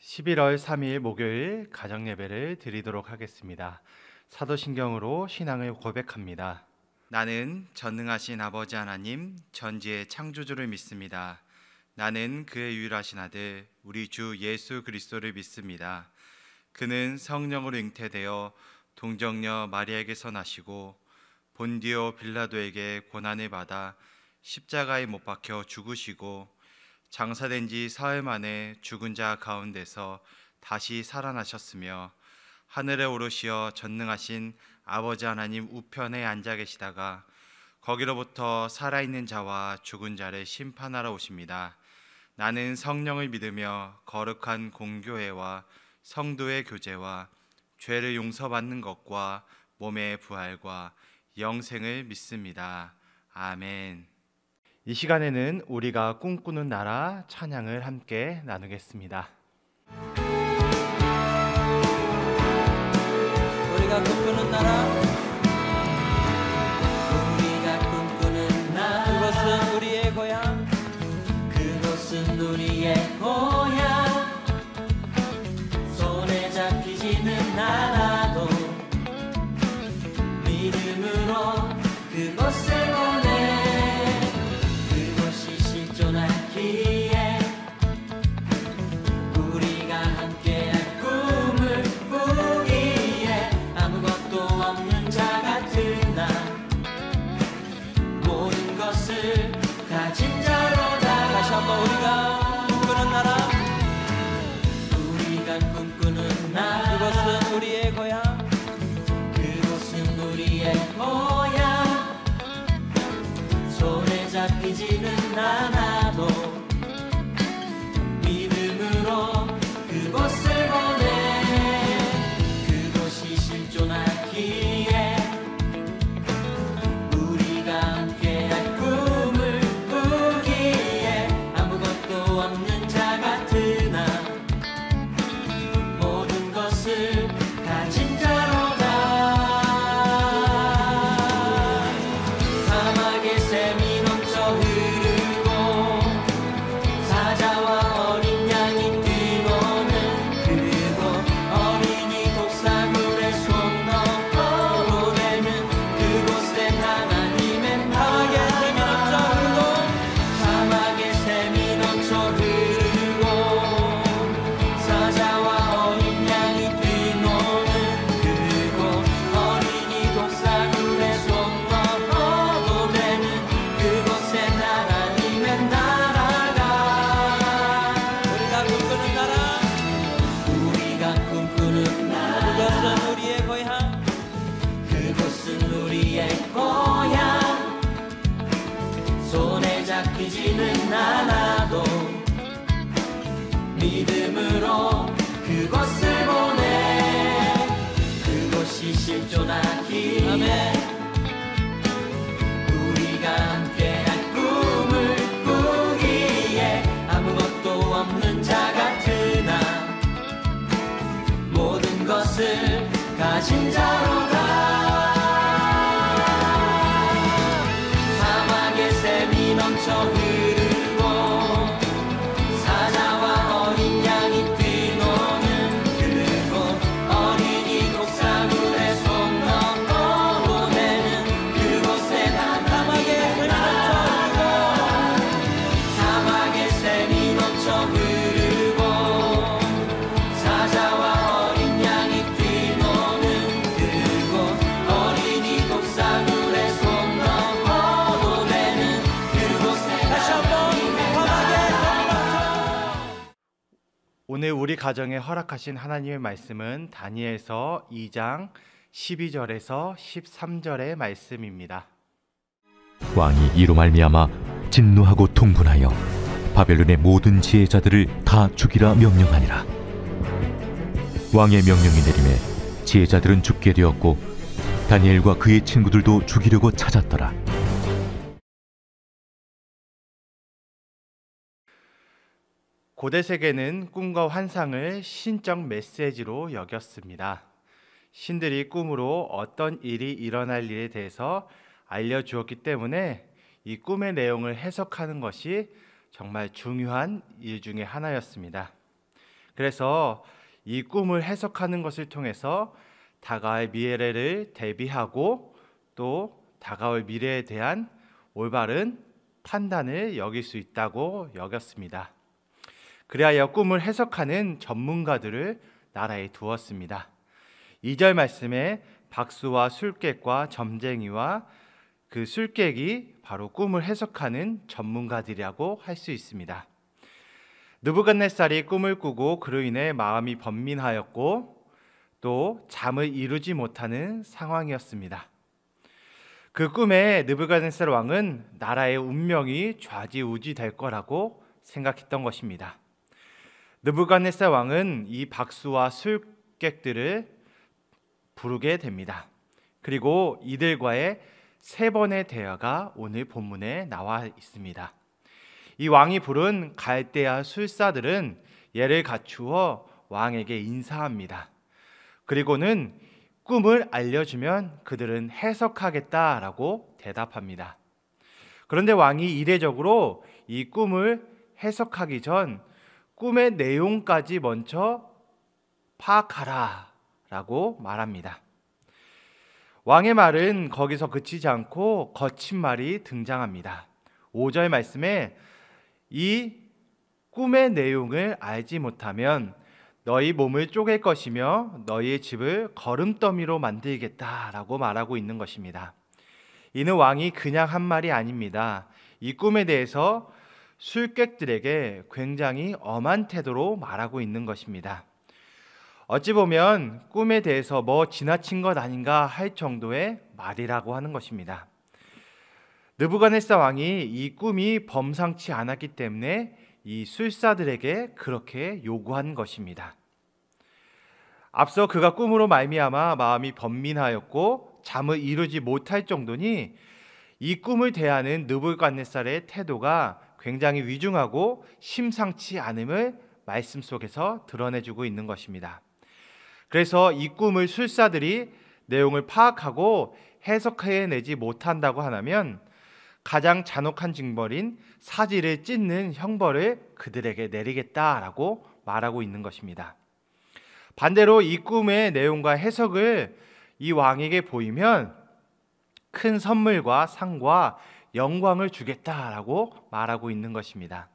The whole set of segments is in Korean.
11월 3일 목요일 가정예배를 드리도록 하겠습니다. 사도신경으로 신앙을 고백합니다. 나는 전능하신 아버지 하나님 전지의 창조주를 믿습니다. 나는 그의 유일하신 아들 우리 주 예수 그리스도를 믿습니다. 그는 성령으로 잉태되어 동정녀 마리아에게서 나시고 본디오 빌라도에게 고난을 받아 십자가에 못 박혀 죽으시고 장사된 지 사흘 만에 죽은 자 가운데서 다시 살아나셨으며 하늘에 오르시어 전능하신 아버지 하나님 우편에 앉아 계시다가 거기로부터 살아있는 자와 죽은 자를 심판하러 오십니다. 나는 성령을 믿으며 거룩한 공교회와 성도의 교제와 죄를 용서받는 것과 몸의 부활과 영생을 믿습니다. 아멘. 이 시간에는 우리가 꿈꾸는 나라 찬양을 함께 나누겠습니다. 우리가 꿈꾸는 나라, 우리가 꿈꾸는 나라, 그것은 우리의 고향, 그곳은 우리의 고향. 손에 잡히지는 않아도 믿음으로 그곳을 보내. 그곳이 실존하기에 우리가 함께할 꿈을 꾸기에 아무것도 없는 자 같은 나 모든 것을 가진 자로다. 다시 한번 우리가 꿈꾸는 나라, 우리가 꿈꾸는 나라, 그것은 우리의 고향, 그곳은 우리의 고향. 손에 잡히지는 않아도 믿음으로 그곳을 보내. 그곳이 실존하기에 우리가 함께할 꿈을 꾸기에 아무것도 없는 자 같은 나 모든 것을 가진 자로다. 사막의 샘이 넘쳐 흐르고 사자와 어린 양이 뛰노는 그곳, 어린이 독사물에 손 넣고 되는 그곳엔 하나님의 사막의 샘이 넘쳐 흐르고 사자와 어린 양이 뛰노는 그곳, 어린이 독사물에 손 넣어도 되는 그곳엔 하나님의 나라가. 우리가 꿈꾸는 나라, 우리가 꿈꾸는 나라, 그것은 우리의 고향, 그곳은 우리의 고향. 손에 잡히지는 않아도 믿음으로 그곳을 보내. 그곳이 실존하기에 아멘. 우리가 함께할 꿈을 꾸기에 아무것도 없는 자 같은 나 모든 것을 가진 자로다. 사막의 샘이 넘쳐 흐르고 사자와 어린 양이 뛰노는 그곳, 어린이 독사물에 손 넣어도 되는 그곳엔 하나님의 나라. 사막의 샘이 넘쳐 흐르고 사자와 어린 양이 뛰노는 그곳, 어린이 독사물에 손 넣어도 되는 그곳엔 다시 한번 하나님의 사막의 오늘 우리 가정에 허락하신 하나님의 말씀은 다니엘서 2장 12절에서 13절의 말씀입니다. 왕이 이로 말미암아 진노하고 통분하여 바벨론의 모든 지혜자들을 다 죽이라 명령하니라. 왕의 명령이 내림에 지혜자들은 죽게 되었고 다니엘과 그의 친구들도 죽이려고 찾았더라. 고대 세계는 꿈과 환상을 신적 메시지로 여겼습니다. 신들이 꿈으로 어떤 일이 일어날 일에 대해서 알려주었기 때문에 이 꿈의 내용을 해석하는 것이 정말 중요한 일 중에 하나였습니다. 그래서 이 꿈을 해석하는 것을 통해서 다가올 미래를 대비하고 또 다가올 미래에 대한 올바른 판단을 여길 수 있다고 여겼습니다. 그리하여 꿈을 해석하는 전문가들을 나라에 두었습니다. 2절 말씀에 박수와 술객과 점쟁이와 그 술객이 바로 꿈을 해석하는 전문가들이라고 할 수 있습니다. 느부갓네살이 꿈을 꾸고 그로 인해 마음이 번민하였고 또 잠을 이루지 못하는 상황이었습니다. 그 꿈에 느부갓네살 왕은 나라의 운명이 좌지우지 될 거라고 생각했던 것입니다. 느부갓네살 왕은 이 박수와 술객들을 부르게 됩니다. 그리고 이들과의 3번의 대화가 오늘 본문에 나와 있습니다. 이 왕이 부른 갈대아 술사들은 예를 갖추어 왕에게 인사합니다. 그리고는 꿈을 알려주면 그들은 해석하겠다라고 대답합니다. 그런데 왕이 이례적으로 이 꿈을 해석하기 전 꿈의 내용까지 먼저 파악하라 라고 말합니다. 왕의 말은 거기서 그치지 않고 거친 말이 등장합니다. 5절 말씀에 이 꿈의 내용을 알지 못하면 너희 몸을 쪼갤 것이며 너희의 집을 거름더미로 만들겠다라고 말하고 있는 것입니다. 이는 왕이 그냥 한 말이 아닙니다. 이 꿈에 대해서 술객들에게 굉장히 엄한 태도로 말하고 있는 것입니다. 어찌 보면 꿈에 대해서 뭐 지나친 것 아닌가 할 정도의 말이라고 하는 것입니다. 느부갓네살 왕이 이 꿈이 범상치 않았기 때문에 이 술사들에게 그렇게 요구한 것입니다. 앞서 그가 꿈으로 말미암아 마음이 번민하였고 잠을 이루지 못할 정도니 이 꿈을 대하는 느부갓네살의 태도가 굉장히 위중하고 심상치 않음을 말씀 속에서 드러내주고 있는 것입니다. 그래서 이 꿈을 술사들이 내용을 파악하고 해석해내지 못한다고 하면 가장 잔혹한 징벌인 사지를 찢는 형벌을 그들에게 내리겠다라고 말하고 있는 것입니다. 반대로 이 꿈의 내용과 해석을 이 왕에게 보이면 큰 선물과 상과 영광을 주겠다라고 말하고 있는 것입니다.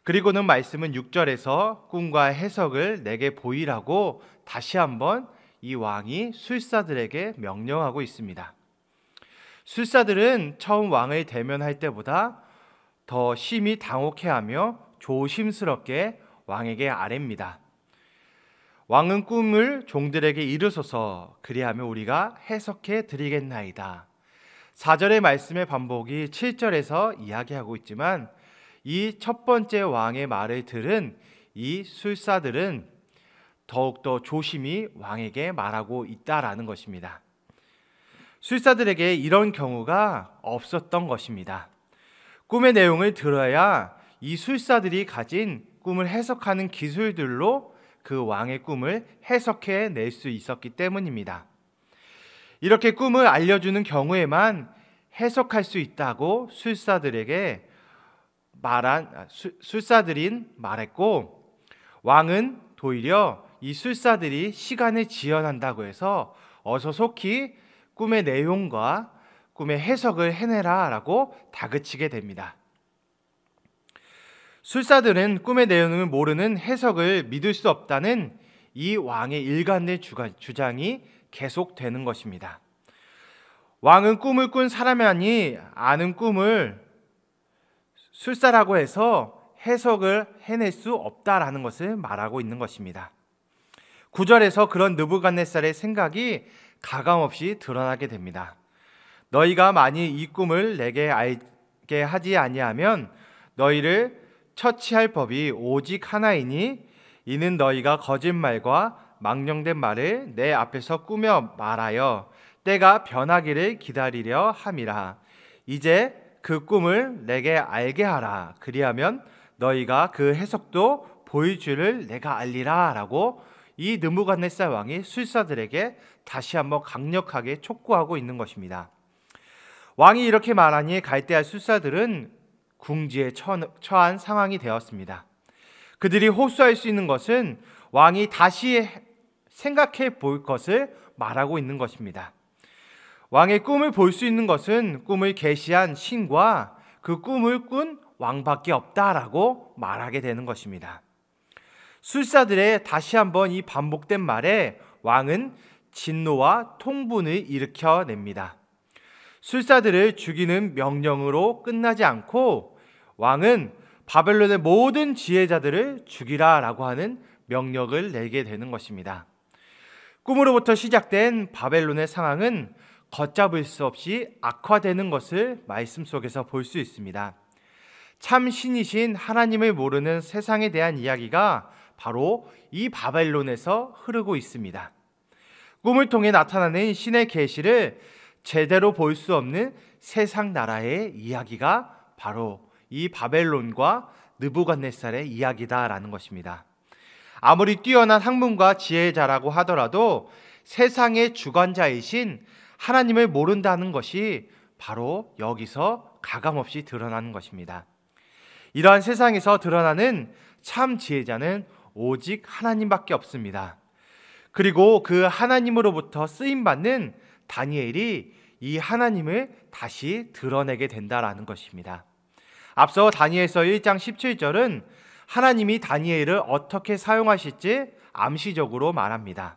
그리고는 말씀은 6절에서 꿈과 해석을 내게 보이라고 다시 한번 이 왕이 술사들에게 명령하고 있습니다. 술사들은 처음 왕을 대면할 때보다 더 심히 당혹해하며 조심스럽게 왕에게 아뢰입니다. 왕은 꿈을 종들에게 이르소서, 그리하면 우리가 해석해 드리겠나이다. 4절의 말씀의 반복이 7절에서 이야기하고 있지만 이 첫 번째 왕의 말을 들은 이 술사들은 더욱더 조심히 왕에게 말하고 있다라는 것입니다. 술사들에게 이런 경우가 없었던 것입니다. 꿈의 내용을 들어야 이 술사들이 가진 꿈을 해석하는 기술들로 그 왕의 꿈을 해석해 낼 수 있었기 때문입니다. 이렇게 꿈을 알려주는 경우에만 해석할 수 있다고 술사들인 말했고, 왕은 도리어 이 술사들이 시간을 지연한다고 해서 어서 속히 꿈의 내용과 꿈의 해석을 해내라 라고 다그치게 됩니다. 술사들은 꿈의 내용을 모르는 해석을 믿을 수 없다는 이 왕의 일관된 주장이 계속되는 것입니다. 왕은 꿈을 꾼 사람만이 아는 꿈을 술사라고 해서 해석을 해낼 수 없다라는 것을 말하고 있는 것입니다. 9절에서 그런 느부갓네살의 생각이 가감없이 드러나게 됩니다. 너희가 만일 이 꿈을 내게 알게 하지 아니하면 너희를 처치할 법이 오직 하나이니 이는 너희가 거짓말과 망령된 말을 내 앞에서 꾸며 말하여 때가 변하기를 기다리려 함이라. 이제 그 꿈을 내게 알게 하라. 그리하면 너희가 그 해석도 보일 줄을 내가 알리라 라고 이 느부갓네살 왕이 술사들에게 다시 한번 강력하게 촉구하고 있는 것입니다. 왕이 이렇게 말하니 갈대아 술사들은 궁지에 처한 상황이 되었습니다. 그들이 호소할 수 있는 것은 왕이 다시 생각해 볼 것을 말하고 있는 것입니다. 왕의 꿈을 볼 수 있는 것은 꿈을 계시한 신과 그 꿈을 꾼 왕밖에 없다라고 말하게 되는 것입니다. 술사들의 다시 한번 이 반복된 말에 왕은 진노와 통분을 일으켜냅니다. 술사들을 죽이는 명령으로 끝나지 않고 왕은 바벨론의 모든 지혜자들을 죽이라라고 하는 명령을 내게 되는 것입니다. 꿈으로부터 시작된 바벨론의 상황은 걷잡을 수 없이 악화되는 것을 말씀 속에서 볼 수 있습니다. 참 신이신 하나님을 모르는 세상에 대한 이야기가 바로 이 바벨론에서 흐르고 있습니다. 꿈을 통해 나타나는 신의 계시를 제대로 볼 수 없는 세상 나라의 이야기가 바로 이 바벨론과 느부갓네살의 이야기다라는 것입니다. 아무리 뛰어난 학문과 지혜자라고 하더라도 세상의 주관자이신 하나님을 모른다는 것이 바로 여기서 가감없이 드러나는 것입니다. 이러한 세상에서 드러나는 참 지혜자는 오직 하나님밖에 없습니다. 그리고 그 하나님으로부터 쓰임받는 다니엘이 이 하나님을 다시 드러내게 된다라는 것입니다. 앞서 다니엘서 1장 17절은 하나님이 다니엘을 어떻게 사용하실지 암시적으로 말합니다.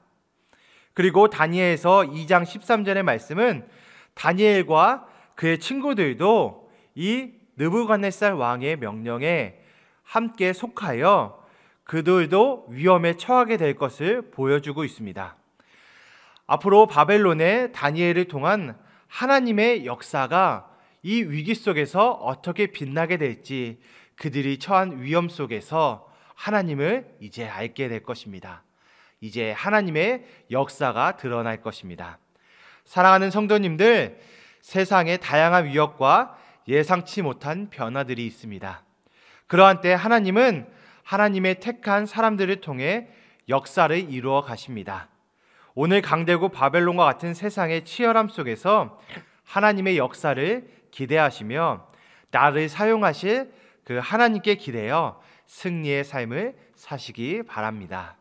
그리고 다니엘서 2장 13절의 말씀은 다니엘과 그의 친구들도 이 느부갓네살 왕의 명령에 함께 속하여 그들도 위험에 처하게 될 것을 보여주고 있습니다. 앞으로 바벨론의 다니엘을 통한 하나님의 역사가 이 위기 속에서 어떻게 빛나게 될지 그들이 처한 위험 속에서 하나님을 이제 알게 될 것입니다. 이제 하나님의 역사가 드러날 것입니다. 사랑하는 성도님들, 세상에 다양한 위협과 예상치 못한 변화들이 있습니다. 그러한 때 하나님은 하나님의 택한 사람들을 통해 역사를 이루어 가십니다. 오늘 강대국 바벨론과 같은 세상의 치열함 속에서 하나님의 역사를 기대하시며 나를 사용하실 그 하나님께 기대어 승리의 삶을 사시기 바랍니다.